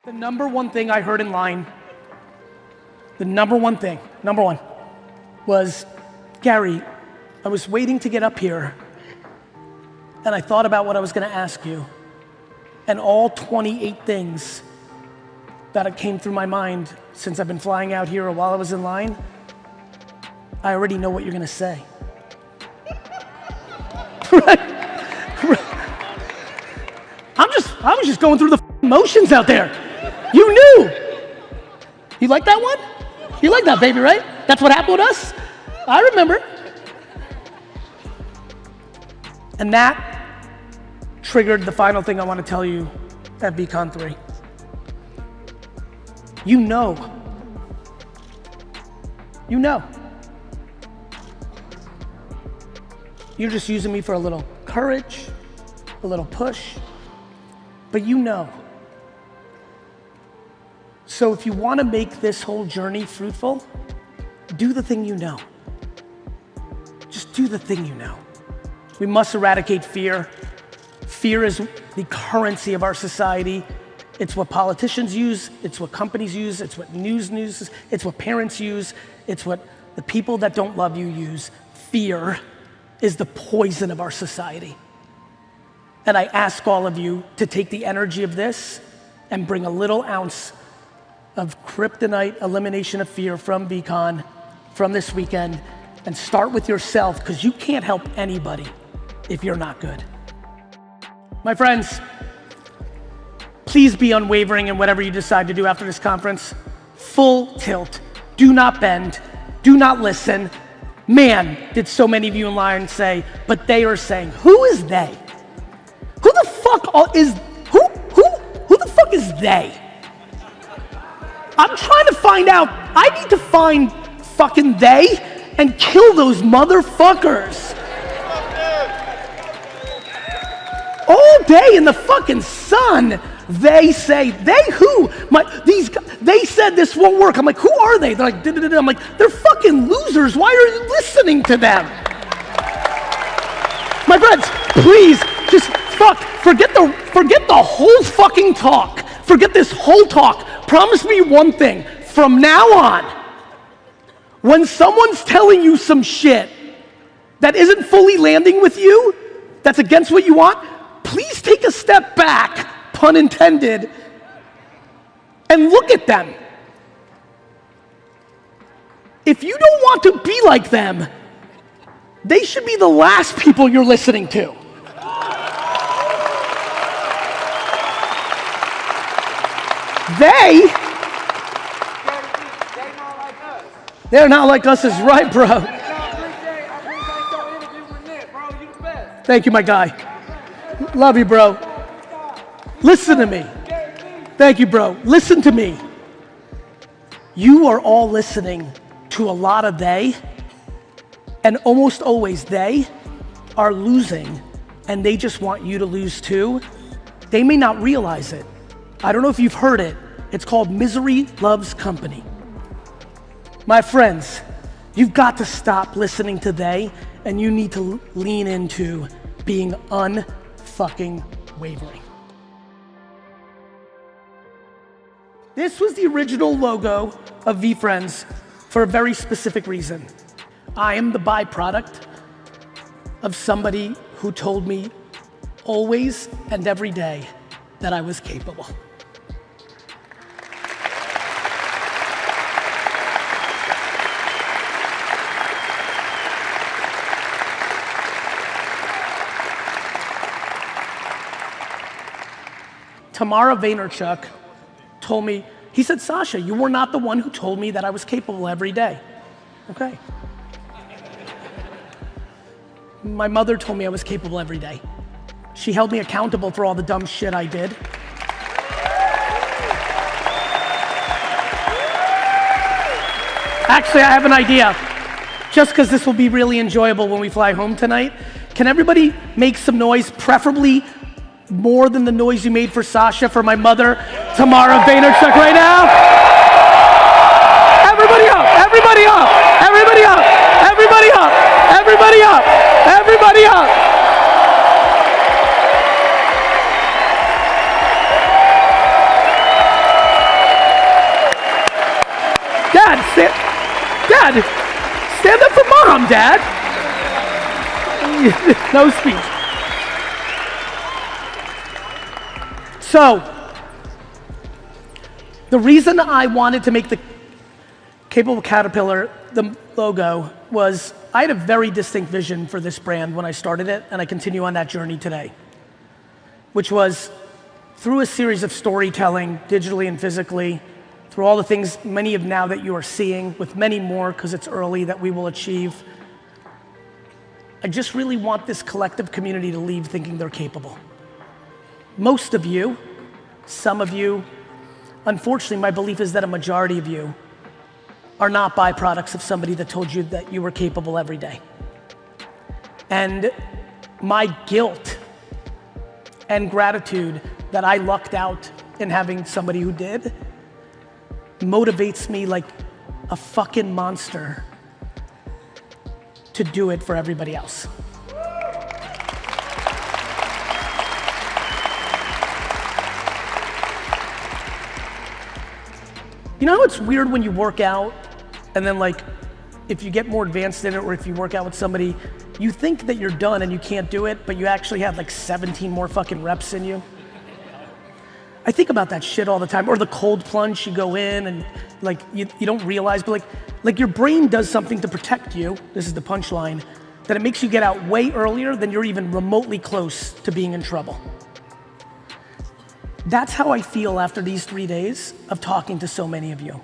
The number one thing I heard in line, number one, was, Gary, I was waiting to get up here and I thought about what I was gonna ask you, and all 28 things that came through my mind since I've been flying out here or while I was in line, I already know what you're gonna say. Right? I was just going through the motions out there. You knew. You like that one? You like that, baby, right? That's what happened with us? I remember. And that triggered the final thing I want to tell you at VCon 3. You know. You know. You're just using me for a little courage, a little push, but you know. So if you want to make this whole journey fruitful, do the thing you know. Just do the thing you know. We must eradicate fear. Fear is the currency of our society. It's what politicians use, it's what companies use, it's what news uses, it's what parents use, it's what the people that don't love you use. Fear is the poison of our society. And I ask all of you to take the energy of this and bring a little ounce of kryptonite elimination of fear from VCon, from this weekend, and start with yourself, because you can't help anybody if you're not good. My friends, please be unwavering in whatever you decide to do after this conference. Full tilt, do not bend, do not listen. Man, did so many of you in line say, but they are saying, who is they? Who the fuck is, who the fuck is they? I'm trying to find out, I need to find fucking they and kill those motherfuckers. All day in the fucking sun, they say, they who? They said this won't work. I'm like, who are they? They're like, I'm like, they're fucking losers. Why are you listening to them? My friends, please, just forget the whole fucking talk. Forget this whole talk. Promise me one thing, from now on, when someone's telling you some shit that isn't fully landing with you, that's against what you want, please take a step back, pun intended, and look at them. If you don't want to be like them, they should be the last people you're listening to. They're not like us is right, bro. Thank you, my guy. Love you, bro. Listen to me. Thank you, bro. Listen to me. You are all listening to a lot of they, and almost always they are losing, and they just want you to lose too. They may not realize it. I don't know if you've heard it. It's called misery loves company. My friends, you've got to stop listening to they, and you need to lean into being unfucking wavering. This was the original logo of VFriends for a very specific reason. I am the byproduct of somebody who told me always and every day that I was capable. Tamara Vaynerchuk told me, he said, Sasha, you were not the one who told me that I was capable every day. Okay. My mother told me I was capable every day. She held me accountable for all the dumb shit I did. Actually, I have an idea. Just because this will be really enjoyable when we fly home tonight, can everybody make some noise, preferably more than the noise you made for Sasha, for my mother, Tamara Vaynerchuk, right now? Everybody up, everybody up, everybody up, everybody up, everybody up, everybody up. Dad! Stand up for Mom, Dad! No speech. So, the reason I wanted to make the Capable Caterpillar the logo was I had a very distinct vision for this brand when I started it, and I continue on that journey today, which was through a series of storytelling, digitally and physically, through all the things, many of now that you are seeing, with many more, because it's early, that we will achieve. I just really want this collective community to leave thinking they're capable. Most of you, some of you, unfortunately, my belief is that a majority of you are not byproducts of somebody that told you that you were capable every day. And my guilt and gratitude that I lucked out in having somebody who did motivates me like a fucking monster to do it for everybody else. You know how it's weird when you work out and then like, if you get more advanced in it or if you work out with somebody, you think that you're done and you can't do it, but you actually have like 17 more fucking reps in you? I think about that shit all the time. Or the cold plunge, you go in and like, you don't realize, but like your brain does something to protect you, this is the punchline, that it makes you get out way earlier than you're even remotely close to being in trouble. That's how I feel after these 3 days of talking to so many of you.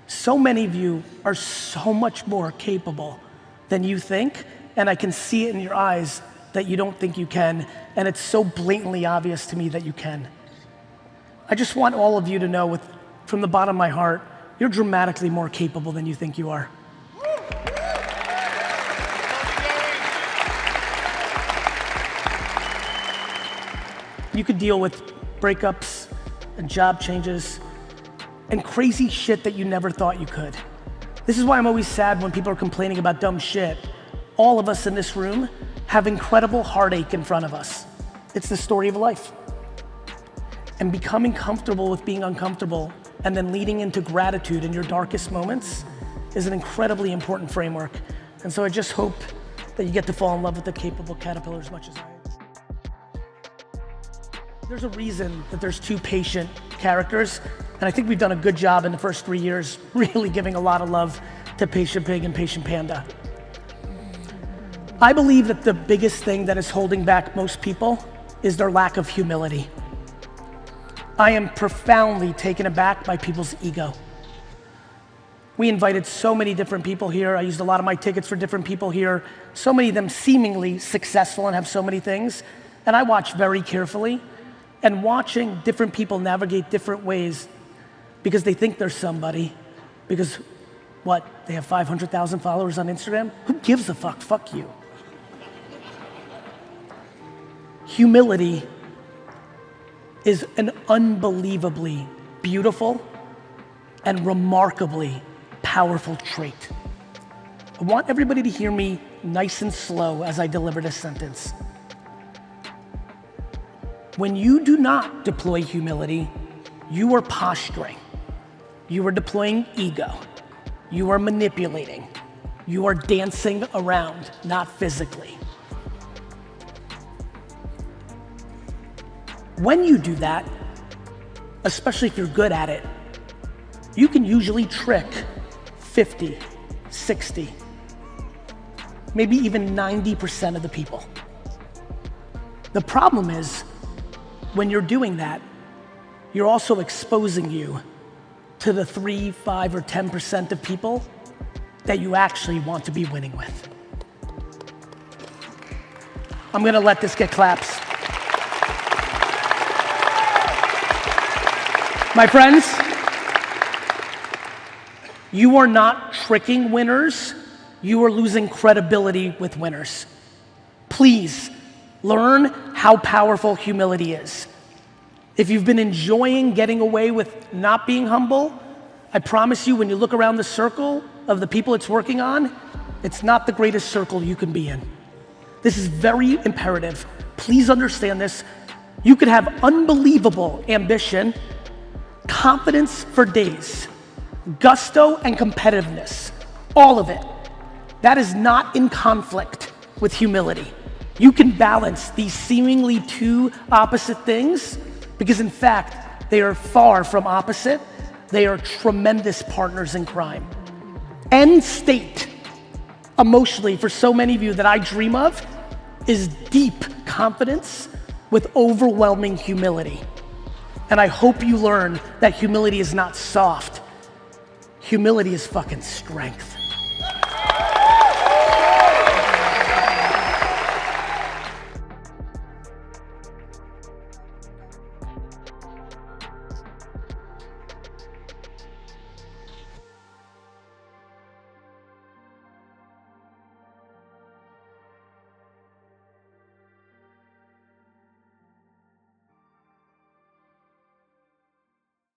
So many of you are so much more capable than you think, and I can see it in your eyes that you don't think you can, and it's so blatantly obvious to me that you can. I just want all of you to know from the bottom of my heart, you're dramatically more capable than you think you are. You could deal with breakups and job changes and crazy shit that you never thought you could. This is why I'm always sad when people are complaining about dumb shit. All of us in this room have incredible heartache in front of us. It's the story of life. And becoming comfortable with being uncomfortable and then leading into gratitude in your darkest moments is an incredibly important framework. And so I just hope that you get to fall in love with the Capable Caterpillar as much as I am. There's a reason that there's 2 patient characters, and I think we've done a good job in the first 3 years really giving a lot of love to Patient Pig and Patient Panda. I believe that the biggest thing that is holding back most people is their lack of humility. I am profoundly taken aback by people's ego. We invited so many different people here. I used a lot of my tickets for different people here. So many of them seemingly successful and have so many things. And I watch very carefully. And watching different people navigate different ways because they think they're somebody, because what, they have 500,000 followers on Instagram? Who gives a fuck? Fuck you. Humility is an unbelievably beautiful and remarkably powerful trait. I want everybody to hear me nice and slow as I deliver this sentence. When you do not deploy humility, you are posturing. You are deploying ego. You are manipulating. You are dancing around, not physically. When you do that, especially if you're good at it, you can usually trick 50, 60, maybe even 90% of the people. The problem is, when you're doing that, you're also exposing you to the 3, 5, or 10% of people that you actually want to be winning with. I'm gonna let this get claps. My friends, you are not tricking winners, you are losing credibility with winners. Please, learn how powerful humility is. If you've been enjoying getting away with not being humble, I promise you when you look around the circle of the people it's working on, it's not the greatest circle you can be in. This is very imperative. Please understand this. You could have unbelievable ambition, confidence for days, gusto and competitiveness, all of it. That is not in conflict with humility. You can balance these seemingly two opposite things because in fact, they are far from opposite. They are tremendous partners in crime. End state, emotionally, for so many of you that I dream of, is deep confidence with overwhelming humility. And I hope you learn that humility is not soft. Humility is fucking strength.